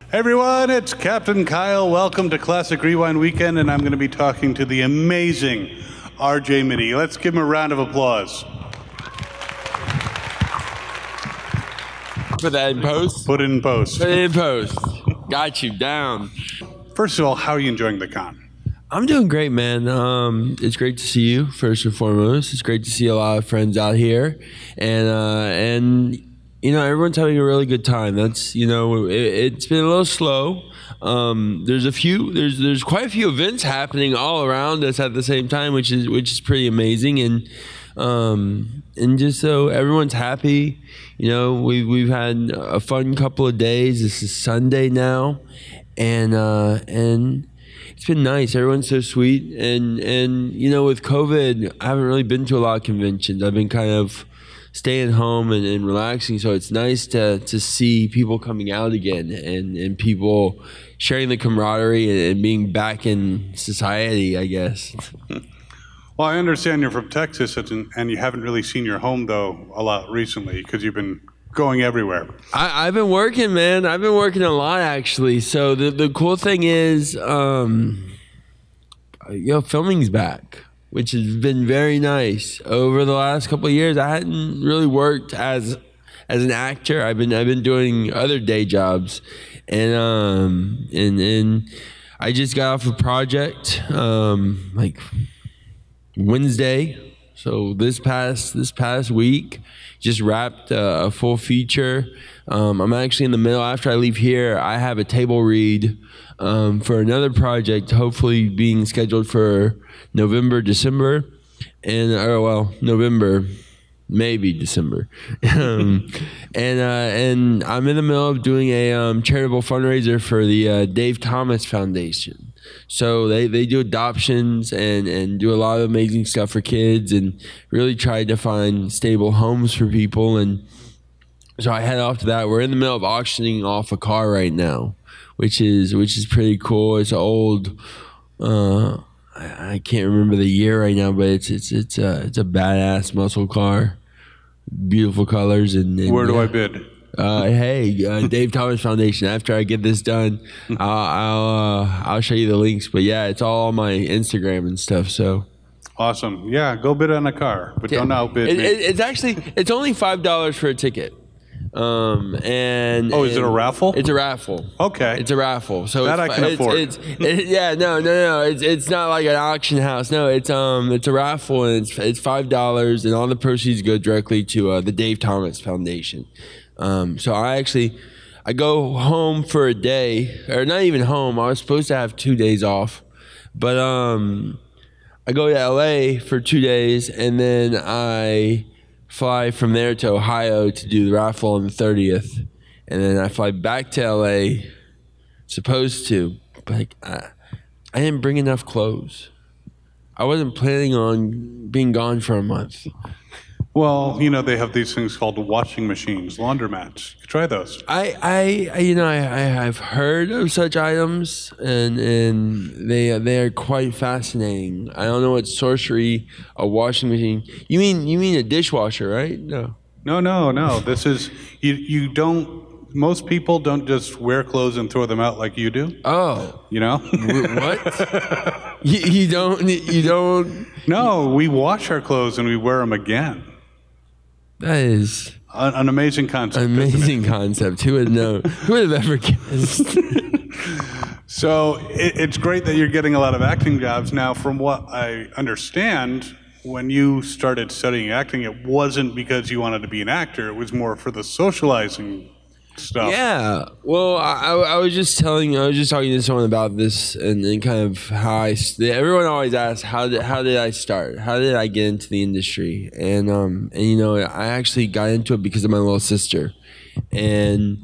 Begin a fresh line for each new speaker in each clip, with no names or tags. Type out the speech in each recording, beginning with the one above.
Hey everyone, it's Captain Kyle. Welcome to Classic Rewind Weekend, and I'm going to be talking to the amazing RJ Mitte. Let's give him a round of applause.
Put that in post?
Put it in post.
Put it in post. Got you down.
First of all, how are you enjoying the con?
I'm doing great, man. It's great to see you, first and foremost. It's great to see a lot of friends out here. And you know, everyone's having a really good time. That's, you know, it's been a little slow. There's quite a few events happening all around us at the same time, which is pretty amazing. And just so everyone's happy, you know, we've had a fun couple of days. This is Sunday now, and it's been nice. Everyone's so sweet, and you know, with COVID, I haven't really been to a lot of conventions. I've been kind of staying home and relaxing, so it's nice to see people coming out again and people sharing the camaraderie and being back in society, I guess.
Well, I understand you're from Texas, and you haven't really seen your home, though, a lot recently because you've been going everywhere.
I've been working, man. I've been working a lot, actually. So the cool thing is, you know, filming's back, which has been very nice. Over the last couple of years, I hadn't really worked as an actor. I've been doing other day jobs, and I just got off a project like Wednesday. So this past week, just wrapped a full feature. I'm actually in the middle. After I leave here, I have a table read for another project, hopefully being scheduled for November, December, November, maybe December. And I'm in the middle of doing a charitable fundraiser for the Dave Thomas Foundation. So they do adoptions and do a lot of amazing stuff for kids and really try to find stable homes for people. And so I head off to that. We're in the middle of auctioning off a car right now, which is pretty cool. It's old. I can't remember the year right now, but it's a badass muscle car, beautiful colors. And
where do I bid?
Hey, Dave Thomas Foundation. After I get this done, I'll show you the links. But yeah, it's all on my Instagram and stuff. So
awesome. Yeah, go bid on a car, but don't outbid me.
It's only $5 for a ticket.
Is it a raffle?
It's a raffle.
Okay.
It's a raffle. So
that I can afford.
No. It's not like an auction house. No, it's a raffle, and it's $5, and all the proceeds go directly to the Dave Thomas Foundation. So I go home for a day, or not even home. I was supposed to have 2 days off, but I go to LA for 2 days, and then I fly from there to Ohio to do the raffle on the 30th, and then I fly back to LA, supposed to, but I didn't bring enough clothes. I wasn't planning on being gone for a month.
Well, you know, they have these things called washing machines, laundromats. You could try those.
I've heard of such items, and they are quite fascinating. I don't know what sorcery a washing machine. You mean a dishwasher, right? No.
No. This is you don't. Most people don't just wear clothes and throw them out like you do.
Oh.
You know?
What? you don't.
No, we wash our clothes and we wear them again.
That is
an amazing concept.
Amazing concept. Who would know? Who would have ever guessed?
So it's great that you're getting a lot of acting jobs. Now, from what I understand, when you started studying acting, it wasn't because you wanted to be an actor. It was more for the socializing stuff.
Yeah. Well, I was just talking to someone about this and kind of how everyone always asks, how did I start? How did I get into the industry? And you know, I actually got into it because of my little sister. And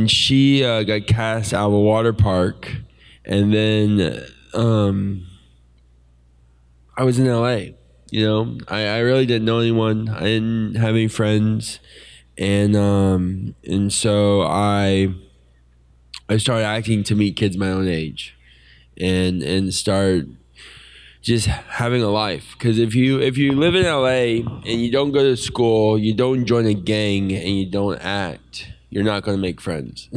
she got cast out of a water park, and then I was in LA. You know, I really didn't know anyone. I didn't have any friends. And so I started acting to meet kids my own age, and start just having a life. Because if you live in LA and you don't go to school, you don't join a gang, and you don't act, you're not going to make friends.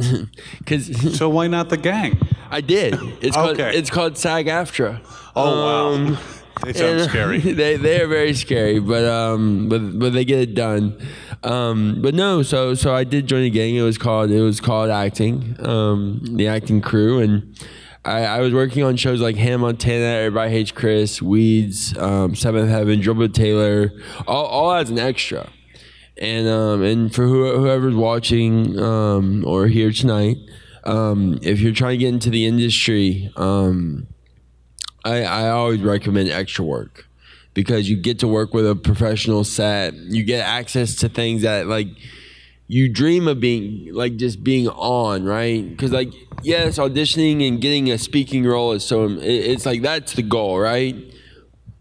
So why not the gang?
I did. It's called SAG-AFTRA.
Oh wow, they sound scary.
They are very scary, but they get it done. But no, so I did join a gang. It was called acting, the acting crew, and I was working on shows like Hannah Montana, Everybody Hates Chris, Weeds, Seventh Heaven, Dribble Taylor, all as an extra. And for whoever's watching or here tonight, if you're trying to get into the industry, I always recommend extra work, because you get to work with a professional set. You get access to things that like you dream of being, like just being on, right? Because like, yes, auditioning and getting a speaking role is it's like that's the goal, right?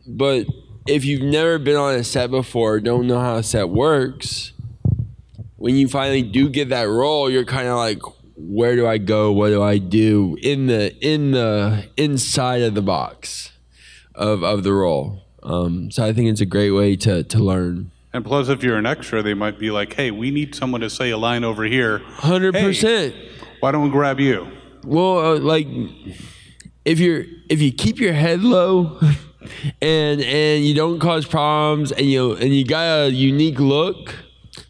But if you've never been on a set before, don't know how a set works, when you finally do get that role, you're kind of like, where do I go? What do I do in the inside of the box of the role? So I think it's a great way to learn. And
plus, if you're an extra, they might be like, hey, we need someone to say a line over here.
100%.
Hey, why don't we grab you?
Well, like if you keep your head low and you don't cause problems, and you got a unique look,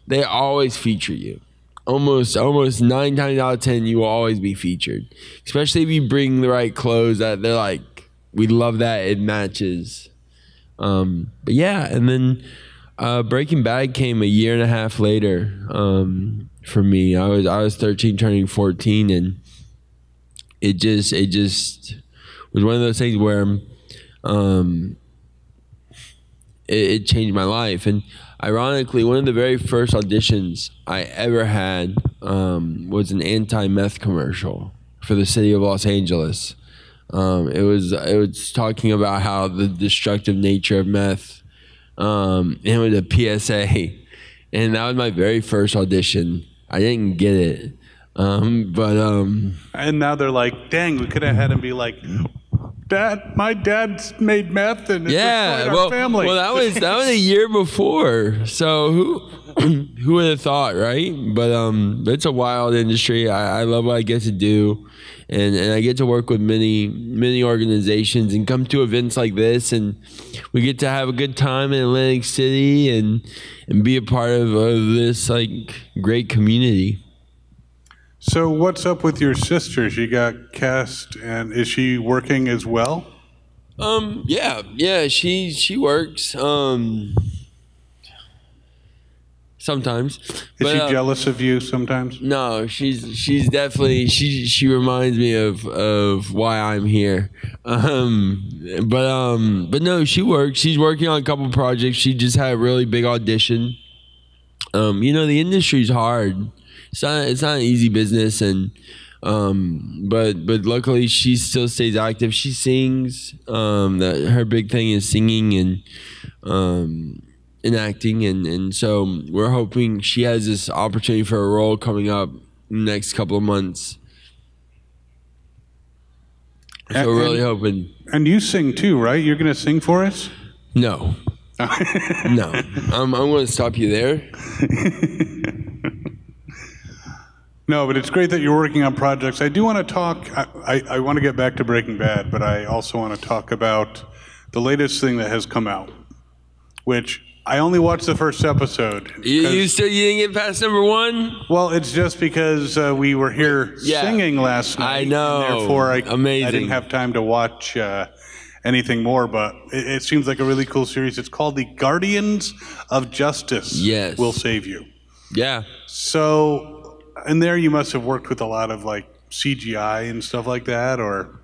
they always feature you. Almost 9 times out of 10, you will always be featured. Especially if you bring the right clothes that they're like, we love that, it matches. But yeah, and then Breaking Bad came a year and a half later for me. I was 13 turning 14, and it just was one of those things where it changed my life. And ironically, one of the very first auditions I ever had was an anti-meth commercial for the city of Los Angeles. It was talking about how the destructive nature of meth. And it was a PSA, and that was my very first audition. I didn't get it, and
now they're like, dang, we could have had him be like, Dad, my dad's made meth and it's destroyed our family.
Well, that was a year before. So who would have thought, right? But it's a wild industry. I love what I get to do, and I get to work with many organizations and come to events like this, and we get to have a good time in Atlantic City and be a part of this like great community.
So what's up with your sister? She got cast, and is she working as well?
Yeah, she works. Sometimes.
Is she jealous of you sometimes?
No, she's definitely she reminds me of why I'm here. But no, she works. She's working on a couple projects. She just had a really big audition. The industry's hard. It's not an easy business, and but luckily she still stays active. She sings. That her big thing is singing and acting, and so we're hoping she has this opportunity for a role coming up in the next couple of months. So we're really hoping.
And you sing too, right? You're gonna sing for us?
No. No. I'm gonna stop you there.
No, but it's great that you're working on projects. I do want to talk, I want to get back to Breaking Bad, but I also want to talk about the latest thing that has come out, which I only watched the first episode.
You didn't get past number 1?
Well, it's just because we were here singing last night.
I know.
And therefore,
Amazing.
I didn't have time to watch anything more, but it seems like a really cool series. It's called The Guardians of Justice.
Yes.
Will Save You.
Yeah.
So, and there you must have worked with a lot of like CGI and stuff like that, or?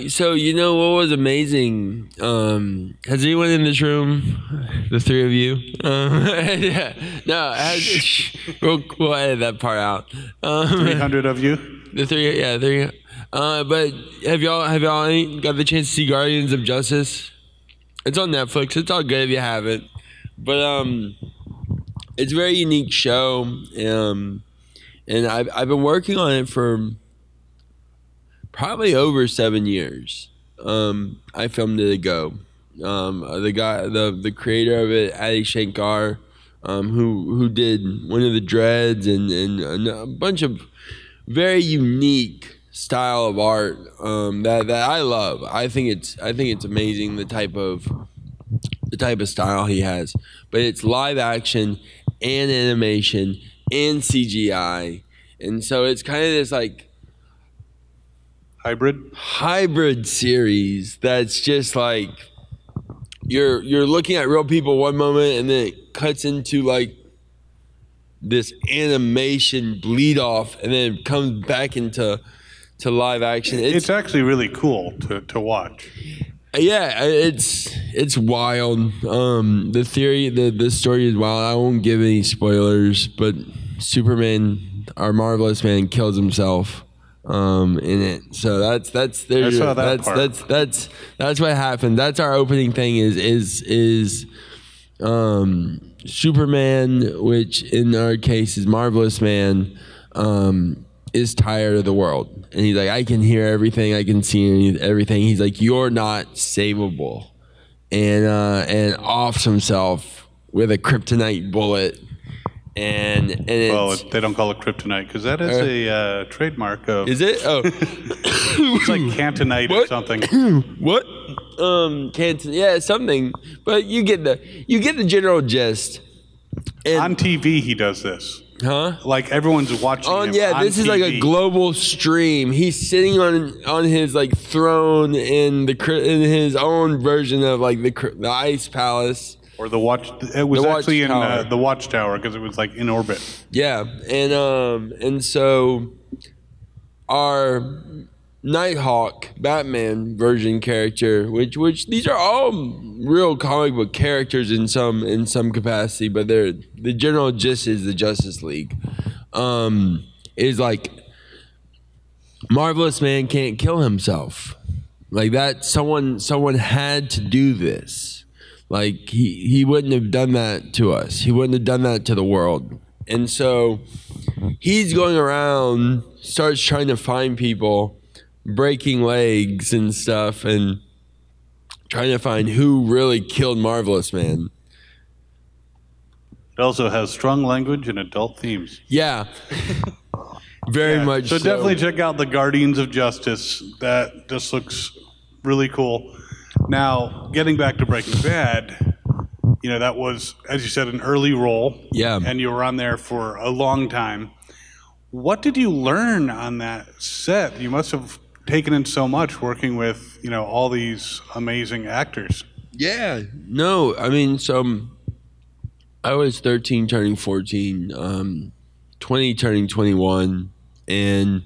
So what was amazing? Has anyone in this room, the 3 of you? Yeah. No, we'll edit that part out.
300 of you?
The 3, yeah, 3. But have y'all got the chance to see Guardians of Justice? It's on Netflix. It's all good if you haven't. But it's a very unique show. And I've been working on it for probably over 7 years. I filmed it ago. The creator of it, Adi Shankar, who did One of the Dreads and a bunch of very unique style of art that I love. I think it's amazing the type of style he has. But it's live action and animation and CGI, and so it's kind of this like hybrid series that's just like you're looking at real people one moment, and then it cuts into like this animation bleed off, and then it comes back into live action.
It's actually really cool to watch.
Yeah, it's wild. The story is wild. I won't give any spoilers, but Superman, our Marvelous Man, kills himself in it. So that's what happened. That's our opening thing is Superman, which in our case is Marvelous Man, is tired of the world, and he's like, I can hear everything, I can see everything. He's like, you're not savable, and offs himself with a kryptonite bullet, and
well, they don't call it kryptonite because that is a trademark of.
Is it? Oh,
it's like Cantonite or something.
What? Yeah, something. But you get the general gist. And
on TV, he does this.
Huh?
Like everyone's watching him on
this
TV.
is like a global stream. He's sitting on his like throne in his own version of like the Ice Palace
or the watch. It was actually in the Watchtower because it was like in orbit.
Yeah, and so our Nighthawk Batman version character, which these are all real comic book characters in some capacity, but the general gist is the Justice League. Is like Marvelous Man can't kill himself. Like that someone had to do this. Like he wouldn't have done that to us. He wouldn't have done that to the world. And so he's going around, starts trying to find people, breaking legs and stuff, and trying to find who really killed Marvelous Man.
It also has strong language and adult themes.
Yeah. Very much so.
So definitely check out the Guardians of Justice. That just looks really cool. Now, getting back to Breaking Bad, that was, as you said, an early role.
Yeah.
And you were on there for a long time. What did you learn on that set? You must have taken in so much working with, all these amazing actors.
Yeah. No, I mean, so I was 13 turning 14, 20 turning 21, and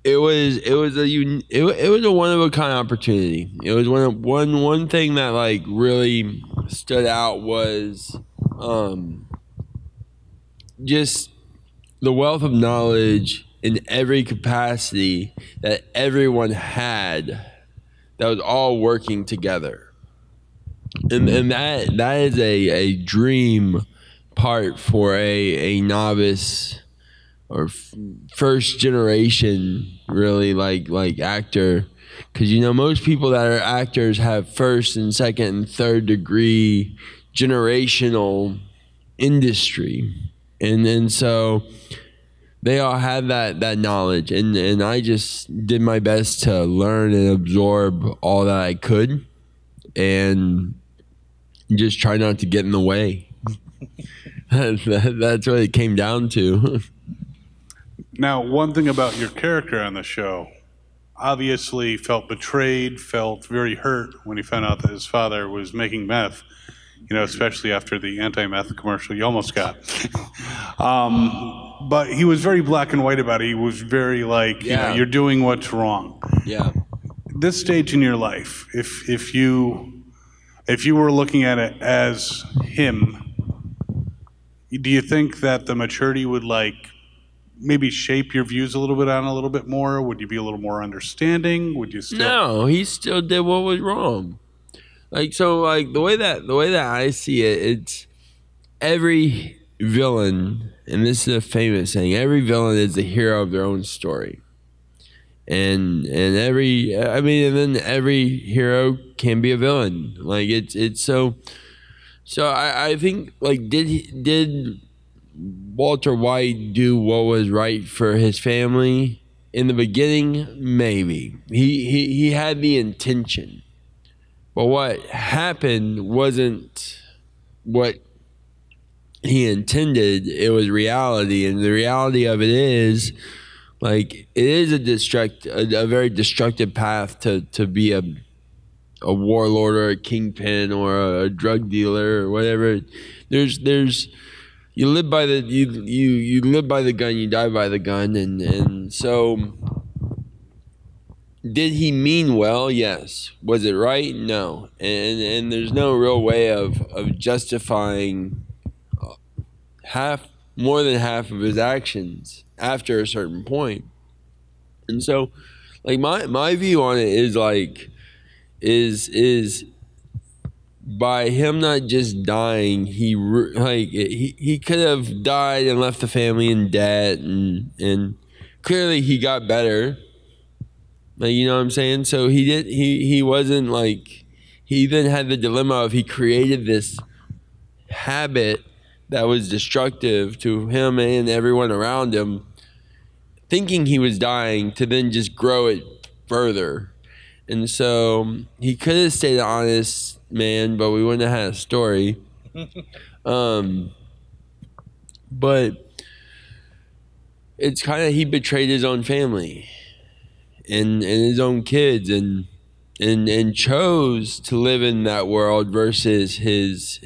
it was a one of a kind opportunity. It was one thing that like really stood out was just the wealth of knowledge in every capacity that everyone had that was all working together. And that is a dream part for a novice or first generation really like actor, because most people that are actors have first and second and third degree generational industry, and so they all had that knowledge, and I just did my best to learn and absorb all that I could and just try not to get in the way. That's what it came down to.
Now, one thing about your character on the show, obviously felt betrayed, felt very hurt when he found out that his father was making meth, especially after the anti-meth commercial you almost got. But he was very black and white about it. He was very like, you're doing what's wrong.
Yeah.
This stage in your life, if you were looking at it as him, do you think that the maturity would maybe shape your views a little bit more? Would you be a little more understanding? Would you still?
No, he still did what was wrong. The way that I see it, it's every villain, and this is a famous saying, every villain is the hero of their own story. And then every hero can be a villain. It's so So I think like did Walter White do what was right for his family in the beginning? Maybe he had the intention, but what happened wasn't what he intended. It was reality, and the reality of it is, like, it is a very destructive path to be a warlord or a kingpin or a drug dealer or whatever. There's you live by the you live by the gun, you die by the gun, and so did he mean well? Yes. Was it right? No. And there's no real way of justifying more than half of his actions after a certain point. And so, like, my view on it is like is by him not just dying, he could have died and left the family in debt, and clearly he got better. Like, you know what I'm saying? So he wasn't like, he then had the dilemma of he created this habit that was destructive to him and everyone around him, thinking he was dying, to then just grow it further. And so he could have stayed an honest man, but we wouldn't have had a story. But it's kind of, he betrayed his own family and his own kids, and chose to live in that world versus his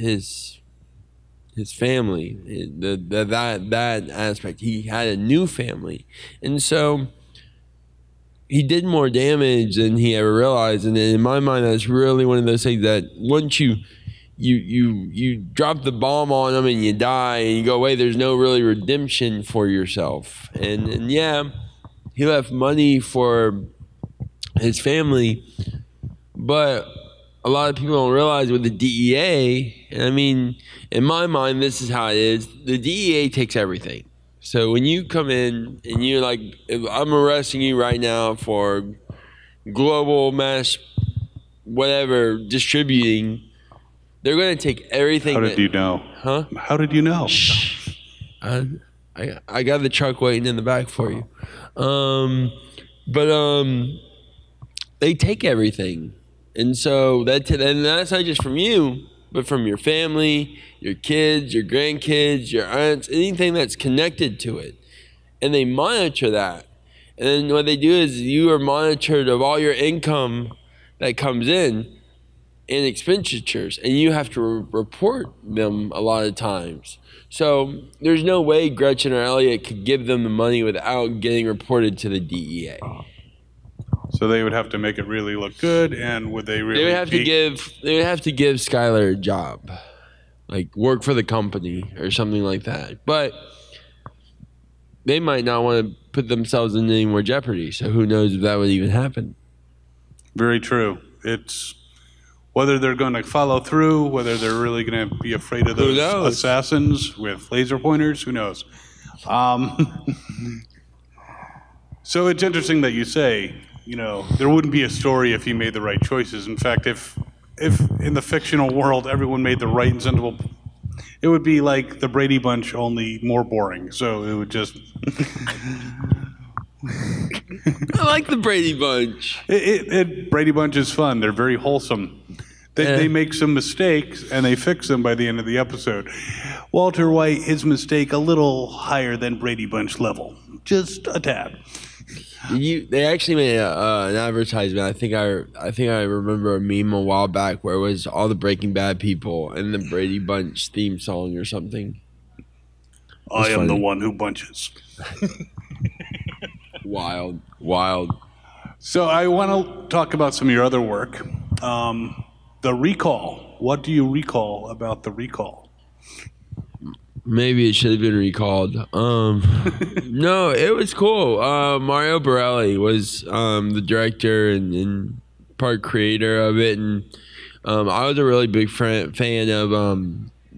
family. That aspect, he had a new family, and so he did more damage than he ever realized. And in my mind, that's really one of those things that once you drop the bomb on him and you die and you go away, there's no really redemption for yourself. And yeah, he left money for his family, but a lot of people don't realize with the DEA, and I mean, in my mind, this is how it is. The DEA takes everything. So when you come in and you're like, if I'm arresting you right now for global mass whatever distributing, they're going to take everything.
How did you know?
Huh?
How did you know?
Shh. I got the truck waiting in the back for you. But they take everything. And so and that's not just from you, but from your family, your kids, your grandkids, your aunts, anything that's connected to it. And they monitor that. And then what they do is you are monitored of all your income that comes in and expenditures, and you have to report them a lot of times. So there's no way Gretchen or Elliot could give them the money without getting reported to the DEA.
So they would have to make it really look good, and would they really?
They would have to give Skylar a job, like work for the company or something like that. But they might not want to put themselves in any more jeopardy. So who knows if that would even happen?
Very true. It's whether they're going to follow through, whether they're really going to be afraid of those assassins with laser pointers. Who knows? So it's interesting that you say, you know, there wouldn't be a story if he made the right choices. In fact, if in the fictional world everyone made the right and sensible, it would be like the Brady Bunch, only more boring. So it would just.
I like the Brady Bunch.
Brady Bunch is fun. They're very wholesome. They make some mistakes and they fix them by the end of the episode. Walter White, his mistake a little higher than Brady Bunch level, just a tad.
They actually made an advertisement. I think I remember a meme a while back where it was all the Breaking Bad people and the Brady Bunch theme song or something.
I am the one who bunches.
Wild.
So I want to talk about some of your other work. The Recall. What do you recall about The Recall?
Maybe it should have been recalled. No, it was cool. Mario Borelli was the director and part creator of it, and I was a really big fan of.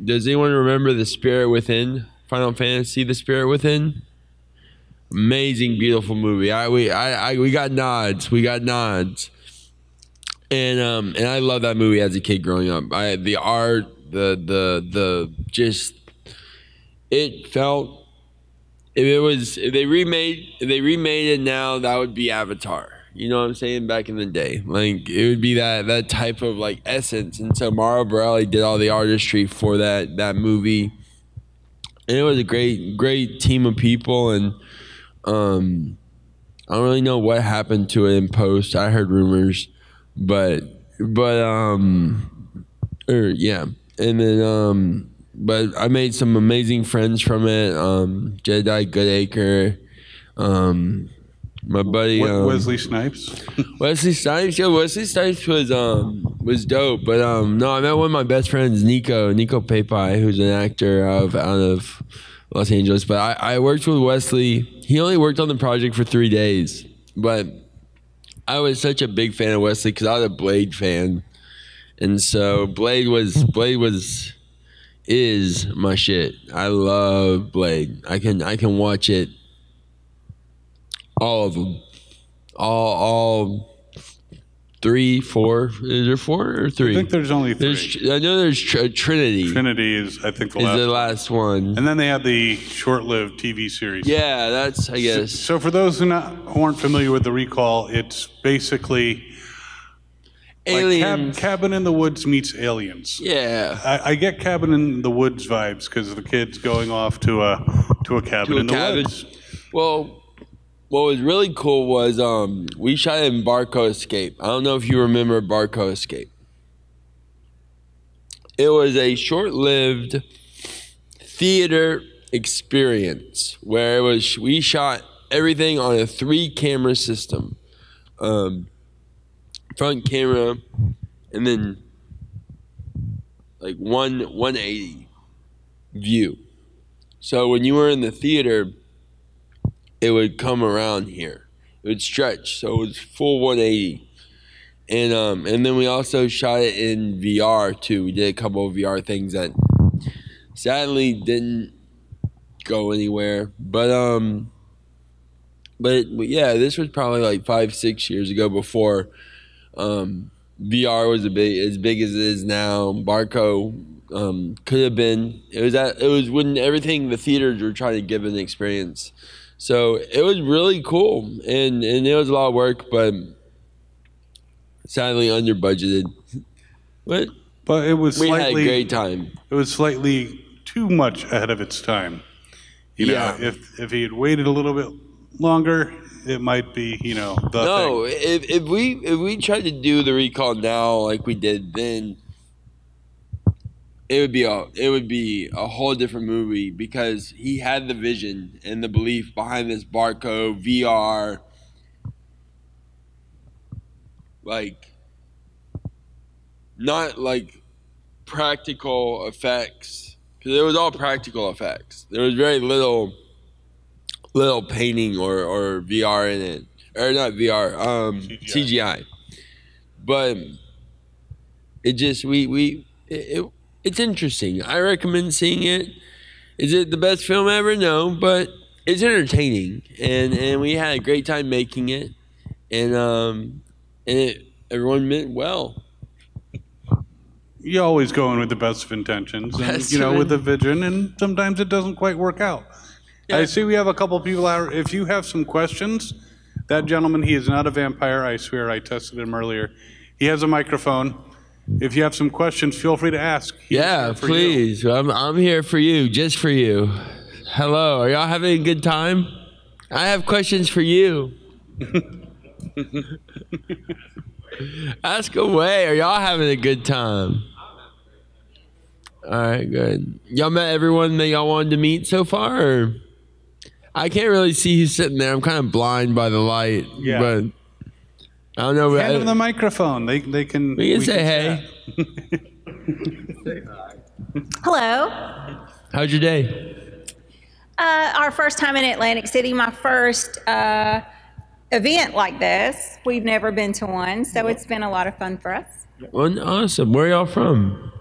Does anyone remember The Spirit Within? Final Fantasy: The Spirit Within. Amazing, beautiful movie. We got nods. And I love that movie as a kid growing up. The art, the just it felt if they remade it now, that would be Avatar. You know what I'm saying? Back in the day, like it would be that type of like essence. And so Mauro Borelli did all the artistry for that movie, and it was a great team of people. And I don't really know what happened to it in post. I heard rumors, but yeah, and then but I made some amazing friends from it. Jedi Goodacre, my buddy
Wesley Snipes.
Wesley Snipes, yeah, Wesley Snipes was dope. But no, I met one of my best friends, Nico Pepai, who's an actor out of Los Angeles. But I worked with Wesley. He only worked on the project for 3 days, but I was such a big fan of Wesley because I was a Blade fan, and so Blade is my shit. I love Blade. I can watch it. All of them. All 3, 4. Is there 4 or 3?
I think there's only 3.
I know there's Trinity.
Trinity is, I think, the
last one.
And then they had the short-lived TV series.
Yeah, that's, I guess.
So for those who aren't familiar with the Recall, it's basically
Aliens.
Like Cabin in the Woods meets Aliens.
Yeah.
I get Cabin in the Woods vibes because of the kids going off to a cabin in the woods.
Well, what was really cool was we shot in Barco Escape. I don't know if you remember Barco Escape. It was a short-lived theater experience where we shot everything on a 3-camera system. Front camera, and then like 180 view. So when you were in the theater, it would come around here. It would stretch, so it was full 180. And then we also shot it in VR too. We did a couple of VR things that sadly didn't go anywhere. But yeah, this was probably like 5-6 years ago before VR was as big as it is now. Barco could have been. It was when everything the theaters were trying to give an experience. So it was really cool, and it was a lot of work, but sadly under budgeted. But
it was
we had a great time.
It was slightly too much ahead of its time. You know, if he had waited a little bit longer, it might be, the thing.
If we tried to do the Recall now like we did then, it would be a whole different movie because he had the vision and the belief behind this Barco VR, like not like practical effects, because it was all practical effects. There was very little painting or VR in it, or not VR, CGI. But it just it's interesting. I recommend seeing it. Is it the best film ever? No, but it's entertaining, and we had a great time making it, and everyone meant well.
You always go in with the best of intentions, and with a vision, and sometimes it doesn't quite work out. Yeah. I see we have a couple people out. If you have some questions, that gentleman, he is not a vampire. I swear, I tested him earlier. He has a microphone. If you have some questions, feel free to ask.
Yeah, please. I'm here for you, just for you. Hello, are y'all having a good time? I have questions for you. Ask away. Are y'all having a good time? All right, good. Y'all met everyone that y'all wanted to meet so far? Or? I can't really see who's sitting there. I'm kind of blind by the light. Yeah. But I don't know.
Hand them the microphone. They can.
We can say hey.
Say hi. Hello.
How's your day?
Our first time in Atlantic City. My first event like this. We've never been to one, so it's been a lot of fun for us.
Well, awesome. Where are y'all from?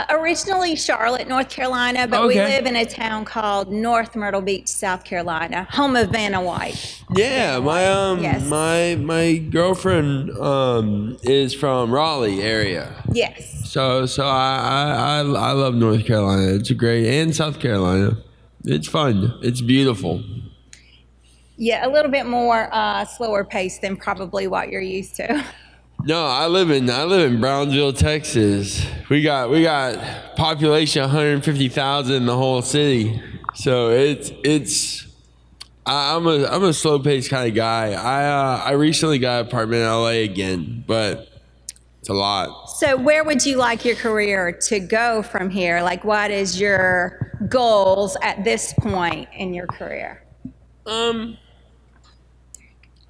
Originally Charlotte, North Carolina, but we
Okay.
live in a town called North Myrtle Beach, South Carolina, home of Vanna White.
Yeah, my
Yes.
my girlfriend is from Raleigh area.
Yes.
So I love North Carolina. It's a great, and South Carolina. It's fun. It's beautiful.
Yeah, a little bit more slower pace than probably what you're used to.
No, I live in Brownsville, Texas. We got population 150,000 in the whole city. So I'm a slow paced kind of guy. I recently got an apartment in LA again, but it's a lot.
So where would you like your career to go from here? Like, what is your goals at this point in your career?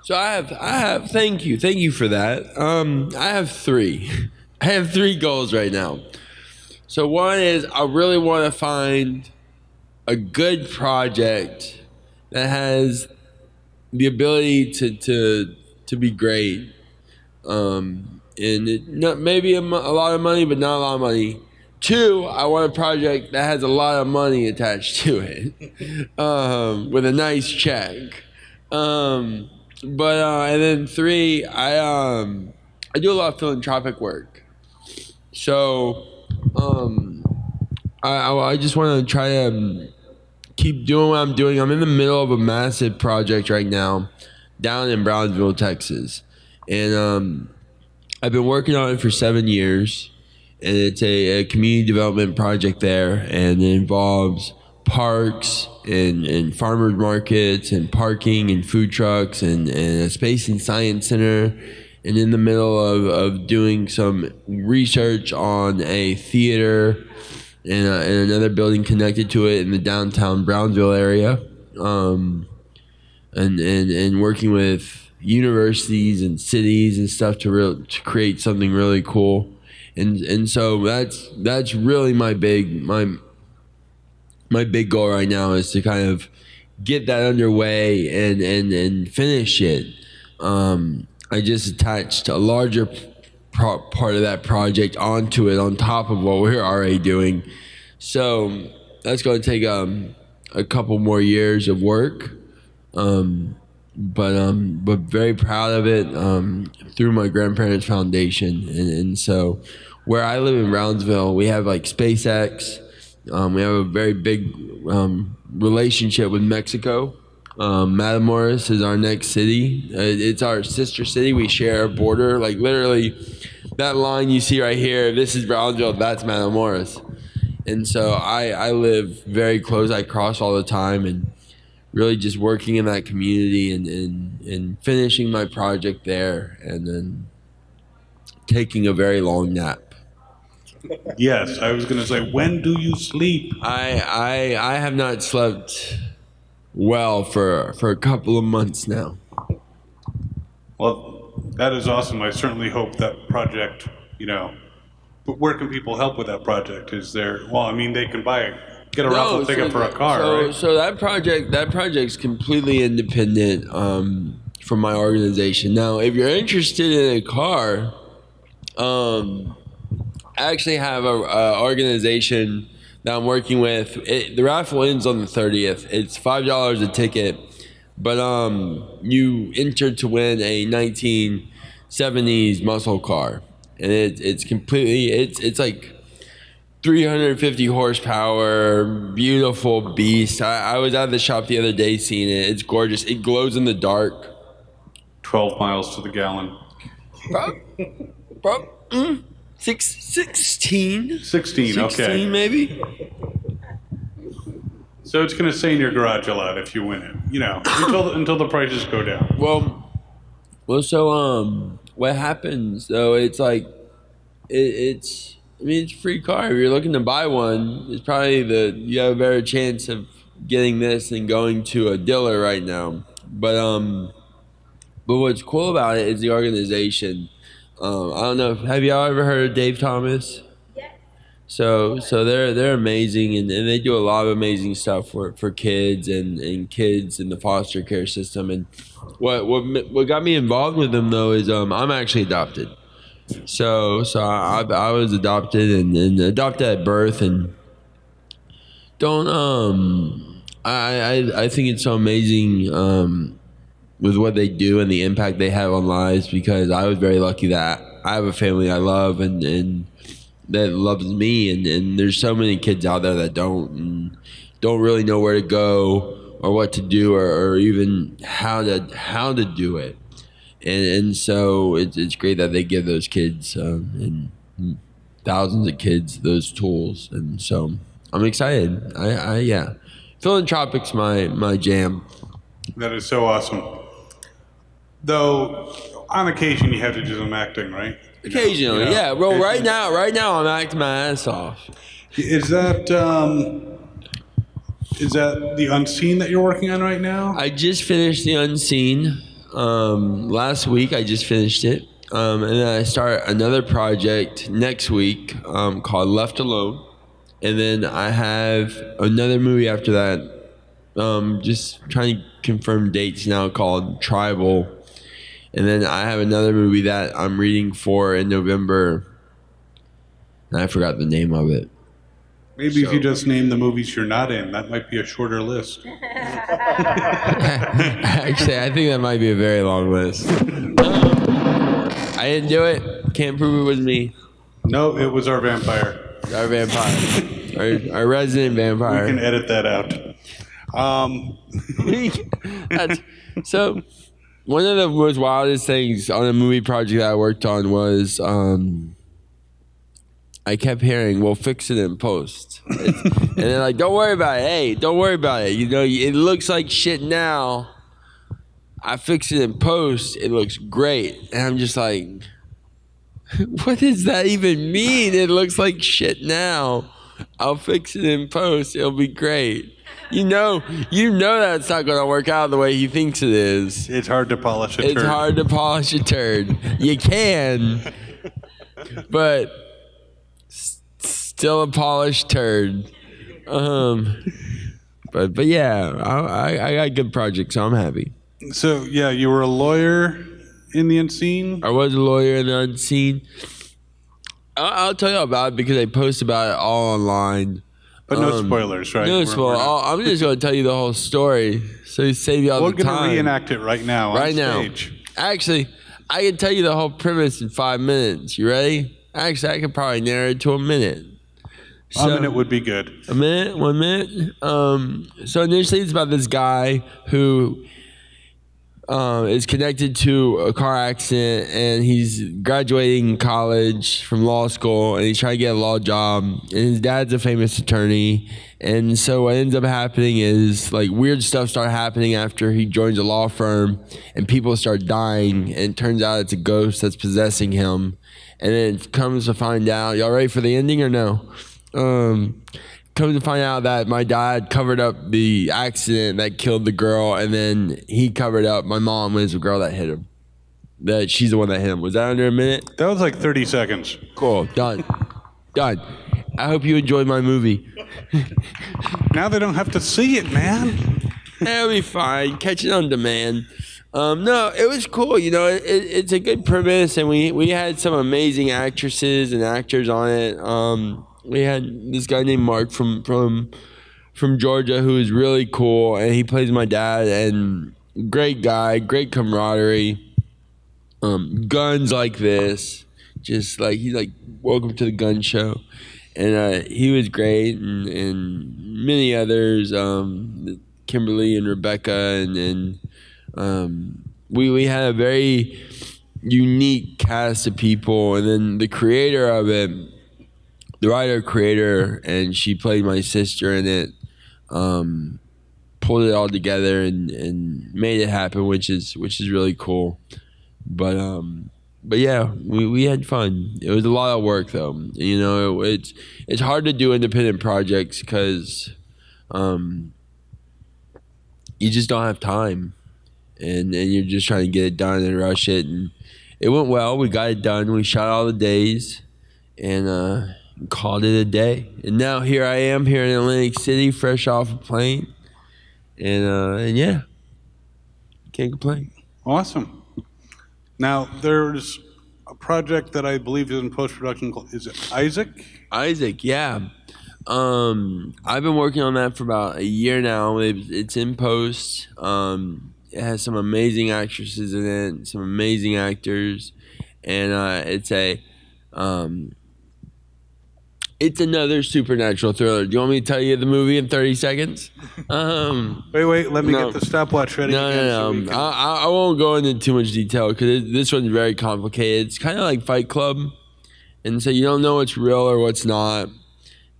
So I have thank you for that. I have three. I have three goals right now. So one is I really want to find a good project that has the ability to be great. And not maybe a lot of money, but not a lot of money. Two, I want a project that has a lot of money attached to it, with a nice check. And then three, I do a lot of philanthropic work. So, I just want to try to keep doing what I'm doing. I'm in the middle of a massive project right now, down in Brownsville, Texas, and I've been working on it for 7 years, and it's a community development project there, and it involves parks and farmers markets and parking and food trucks and a space and science center, and in the middle of doing some research on a theater and another building connected to it in the downtown Brownsville area, and working with universities and cities and stuff to create something really cool, and so that's really my big goal right now, is to kind of get that underway and finish it. I just attached a larger part of that project onto it on top of what we're already doing. So that's going to take a couple more years of work. But very proud of it, through my grandparents' foundation. And so where I live in Brownsville, we have like SpaceX. We have a very big relationship with Mexico. Matamoros is our next city. It's our sister city. We share a border. Like literally, that line you see right here, this is Brownsville, that's Matamoros. And so I live very close. I cross all the time, and really just working in that community and finishing my project there, and then taking a very long nap.
Yes, I was going to say, when do you sleep?
I have not slept well for a couple of months now.
Well, that is awesome. I certainly hope that project, but where can people help with that project? Is there, well, I mean, they can get a raffle ticket for a car, right?
So that project's completely independent from my organization. Now, if you're interested in a car, I actually have a organization that I'm working with. The raffle ends on the 30th. It's $5 a ticket, but you enter to win a 1970s muscle car, and it's completely it's like 350 horsepower, beautiful beast. I was at the shop the other day seeing it. It's gorgeous. It glows in the dark.
12 miles to the gallon.
Bro, 16.
16, okay.
16 maybe.
So it's going to stay in your garage a lot if you win it, until the prices go down.
Well, so what happens though? It's like it's a free car. If you're looking to buy one, it's probably you have a better chance of getting this than going to a dealer right now. But what's cool about it is the organization. I don't know. Have y'all ever heard of Dave Thomas?
Yeah.
So they're amazing, and they do a lot of amazing stuff for kids and kids in the foster care system. And what got me involved with them though is I'm actually adopted. I was adopted and adopted at birth, and don't I think it's so amazing with what they do and the impact they have on lives, because I was very lucky that I have a family I love and that loves me, and there's so many kids out there that don't really know where to go or what to do or even how to do it. And so it's great that they give those kids and thousands of kids those tools. And so I'm excited. Yeah. Philanthropic's my jam.
That is so awesome. Though, on occasion, you have to do some acting, right?
Occasionally, yeah. Well, right now I'm acting my ass off.
Is that the Unseen that you're working on right now?
I just finished the Unseen. Last week I just finished it. And then I start another project next week called Left Alone. And then I have another movie after that. Just trying to confirm dates now, called Tribal. And then I have another movie that I'm reading for in November. And I forgot the name of it.
Maybe if you just name the movies you're not in, that might be a shorter list.
Actually, I think that might be a very long list. I didn't do it. Can't prove it was me.
No, it was our vampire.
Our vampire. Our resident vampire.
We can edit that out.
So, one of the most wildest things on a movie project that I worked on was I kept hearing, "We'll fix it in post," and they're like, "Don't worry about it. Hey, don't worry about it. You know, it looks like shit now. I fix it in post. It looks great." And I'm just like, "What does that even mean? It looks like shit now. I'll fix it in post. It'll be great." You know that's not going to work out the way he thinks it is.
It's hard to polish a turd.
It's hard to polish a turd. You can, but still a polished turd. But yeah, I got good projects, so I'm happy.
So yeah, you were a lawyer in the Unseen?
I was a lawyer in the Unseen. I'll tell you about it because I post about it all online.
But no spoilers, right?
No spoilers. I'm just going to tell you the whole story, so you save you all the time.
We're going to reenact it right now on stage.
Actually, I can tell you the whole premise in 5 minutes. You ready? Actually, I could probably narrow it to a minute.
So, a minute would be good.
A minute? 1 minute? So initially it's about this guy who is connected to a car accident, and he's graduating college from law school, and he's trying to get a law job, and his dad's a famous attorney. And so what ends up happening is, like, weird stuff starts happening after he joins a law firm, and people start dying, and it turns out it's a ghost that's possessing him. And then it comes to find out, y'all ready for the ending or no? Comes to find out that my dad covered up the accident that killed the girl, and then he covered up my mom was the girl that hit him. That she's the one that hit him. Was that under a minute?
That was like 30 seconds.
Cool. Done. I hope you enjoyed my movie.
Now they don't have to see it, man.
It'll be fine. Catch it on demand. No, it was cool. You know, it's a good premise, and we had some amazing actresses and actors on it. We had this guy named Mark from Georgia who is really cool, and he plays my dad, and great guy, great camaraderie. Guns like this, just like he's like, welcome to the gun show, and he was great, and many others, Kimberly and Rebecca, and we had a very unique cast of people, and then the creator of it. The writer-creator, and she played my sister in it, pulled it all together and made it happen, which is really cool. But yeah, we had fun. It was a lot of work though. You know, it's hard to do independent projects because you just don't have time, and you're just trying to get it done and rush it. And it went well. We got it done. We shot all the days, and called it a day. And now here I am here in Atlantic City, fresh off a plane, and yeah, can't complain.
Awesome. Now there's a project that I believe is in post-production. Is it Issac?
Issac, yeah. I've been working on that for about a year now. It's in post. It has some amazing actresses in it, some amazing actors, and it's another supernatural thriller. Do you want me to tell you the movie in 30 seconds?
Wait. Let me get the stopwatch ready.
No. I won't go into too much detail because this one's very complicated. It's kind of like Fight Club, and so you don't know what's real or what's not.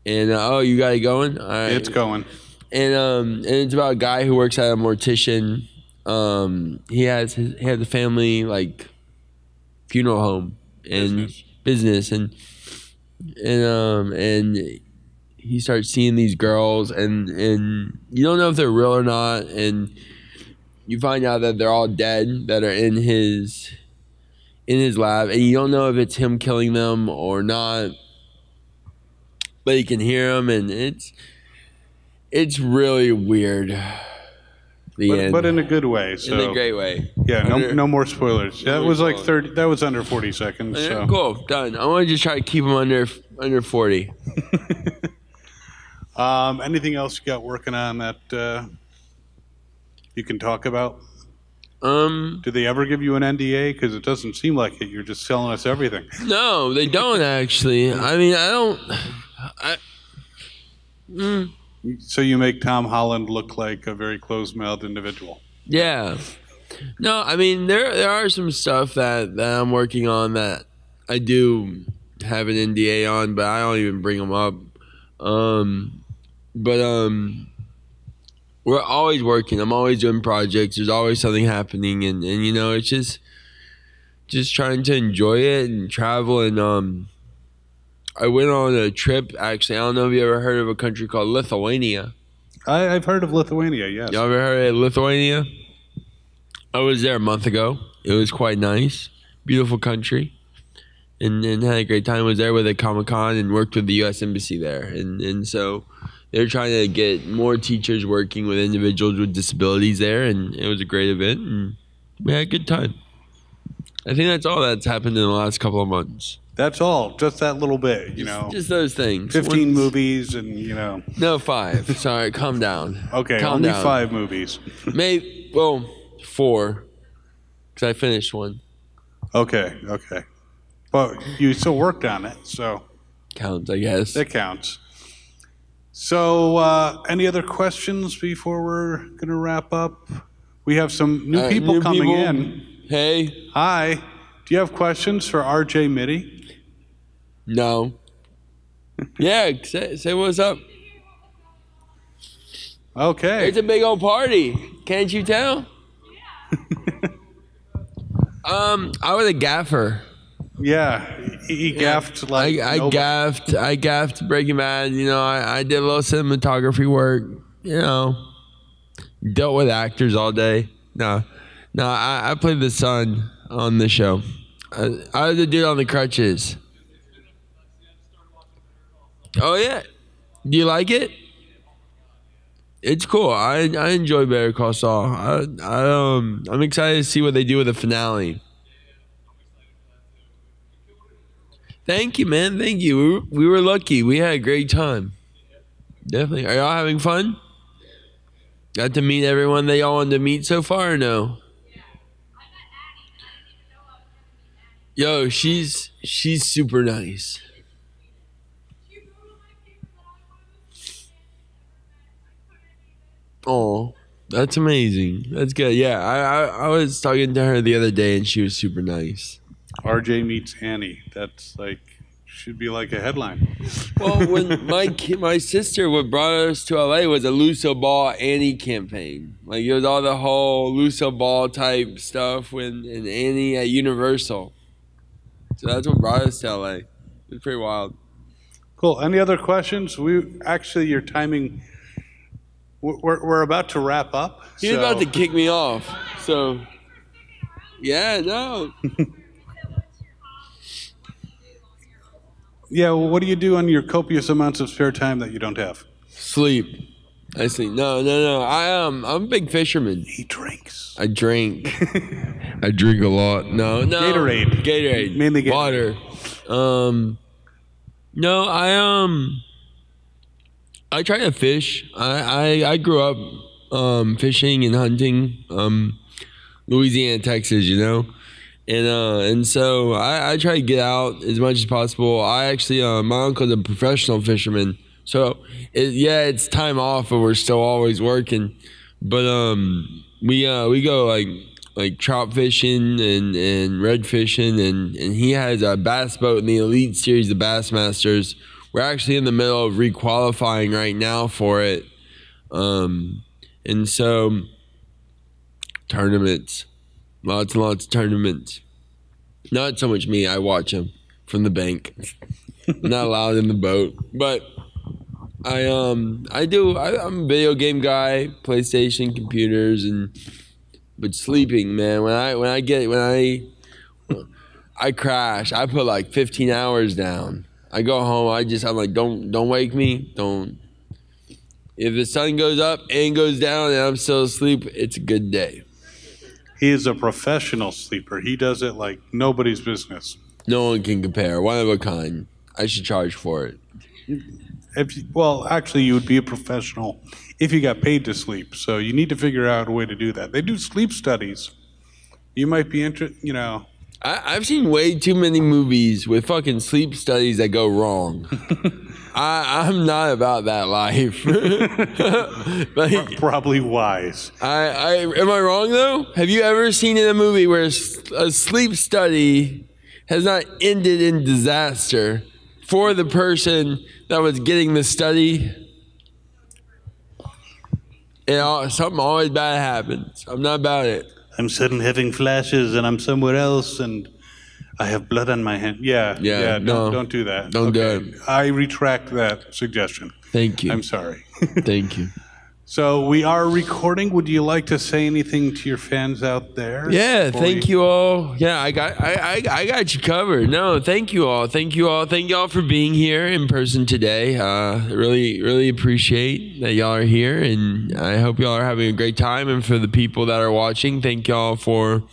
And you got it going? All right.
It's going.
And it's about a guy who works at a mortician. He has a family like funeral home and business and he starts seeing these girls and you don't know if they're real or not, and you find out that they're all dead that are in his lab, and you don't know if it's him killing them or not, but you can hear them, and it's really weird.
But in a good way. So.
In a great way.
Yeah, no more spoilers. That was like 30. That was under 40 seconds. So.
Cool, done. I want to just try to keep them under 40.
Anything else you got working on that you can talk about? Do they ever give you an NDA? Because it doesn't seem like it. You're just selling us everything.
No, they don't actually. I mean,
So you make Tom Holland look like a very closed-mouthed individual.
Yeah. No, I mean there are some stuff that I'm working on that I do have an NDA on, but I don't even bring them up. We're always working. I'm always doing projects. There's always something happening, and you know, it's just trying to enjoy it and travel. And I went on a trip, actually. I don't know if you ever heard of a country called Lithuania.
I've heard of Lithuania, yes.
You ever heard of Lithuania? I was there a month ago. It was quite nice. Beautiful country. And had a great time. I was there with a Comic-Con and worked with the U.S. Embassy there. And so they're trying to get more teachers working with individuals with disabilities there. And it was a great event. And we had a good time. I think that's all that's happened in the last couple of months.
That's all. Just that little bit, you know.
Just those things.
15 movies and, you know.
No, 5. Sorry, calm down.
Okay,
calm
only
down.
5 movies.
Maybe, 4. Because I finished one.
Okay. But you still worked on it, so.
Counts, I guess.
It counts. So, any other questions before we're going to wrap up? We have some new people coming in.
Hey.
Hi. Do you have questions for RJ Mitte?
No. Yeah, say what's up.
Okay.
It's a big old party. Can't you tell? I was a gaffer.
Yeah, he gaffed like
I gaffed Breaking Bad. You know, I did a little cinematography work. You know, dealt with actors all day. No, I played the son on the show. I was the dude on the crutches. Oh yeah, do you like it? It's cool. I enjoy Better Call Saul. I'm excited to see what they do with the finale. Thank you, man. Thank you. We were lucky. We had a great time. Definitely. Are y'all having fun? Got to meet everyone that y'all wanted to meet so far or no? Yo, she's super nice. Oh, that's amazing. That's good. Yeah, I was talking to her the other day and she was super nice.
RJ meets Annie. That's like, should be like a headline.
Well, when my sister, what brought us to LA was a Lucille Ball Annie campaign. Like it was all the whole Lucille Ball type stuff and Annie at Universal. So that's what brought us to LA. It was pretty wild.
Cool. Any other questions? Your timing. We're about to wrap up.
He's about to kick me off. So, yeah, no.
Yeah, well, what do you do on your copious amounts of spare time that you don't have?
Sleep. I sleep. No. I'm a big fisherman.
He drinks.
I drink. I drink a lot. No.
Gatorade. Mainly Gatorade.
Water. No, I try to fish. I grew up fishing and hunting, Louisiana, Texas, you know, and so I try to get out as much as possible. I actually my uncle's a professional fisherman, so it's time off, but we're still always working. But we go like trout fishing and red fishing, and he has a bass boat in the elite series of Bassmasters. We're actually in the middle of requalifying right now for it. And so tournaments, lots and lots of tournaments. Not so much me, I watch them from the bank. Not allowed in the boat, but I'm a video game guy, PlayStation, computers, but sleeping, man. When I crash, I put like 15 hours down. I go home, I'm like, don't wake me. Don't. If the sun goes up and goes down and I'm still asleep, it's a good day.
He is a professional sleeper. He does it like nobody's business.
No one can compare. One of a kind. I should charge for it.
Actually, you would be a professional if you got paid to sleep. So you need to figure out a way to do that. They do sleep studies. You might be interested, you know.
I've seen way too many movies with fucking sleep studies that go wrong. I'm not about that life.
Probably wise.
Am I wrong though? Have you ever seen in a movie where a sleep study has not ended in disaster for the person that was getting the study? Something always bad happens. I'm not about it.
I'm suddenly having flashes and I'm somewhere else and I have blood on my hand. Yeah. Don't do that.
Don't do it.
I retract that suggestion.
Thank you.
I'm sorry.
Thank you.
So we are recording. Would you like to say anything to your fans out there?
Yeah, thank you all. Yeah, I got you covered. No, thank you all. Thank you all for being here in person today. Really appreciate that y'all are here, and I hope y'all are having a great time. And for the people that are watching, thank y'all for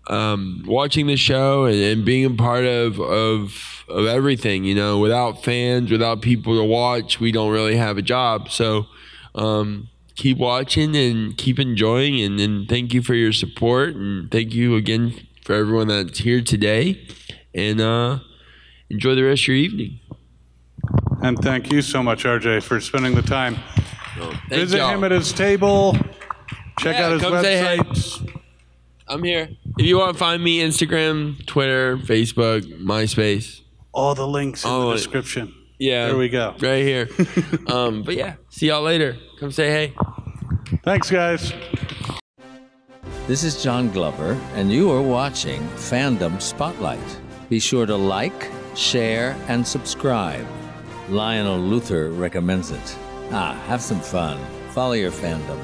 watching the show and being a part of everything. You know, without fans, without people to watch, we don't really have a job. So keep watching and keep enjoying, and thank you for your support, and thank you again for everyone that's here today, and enjoy the rest of your evening.
And thank you so much, RJ, for spending the time. Visit him at his table. Check out his website.
Say, hey, I'm here. If you want to find me, Instagram, Twitter, Facebook, MySpace.
All the links in the description.
Yeah.
There we go.
Right here. But yeah, see y'all later. Come say hey.
Thanks, guys.
This is John Glover, and you are watching Fandom Spotlight. Be sure to like, share, and subscribe. Lionel Luther recommends it. Have some fun. Follow your fandom.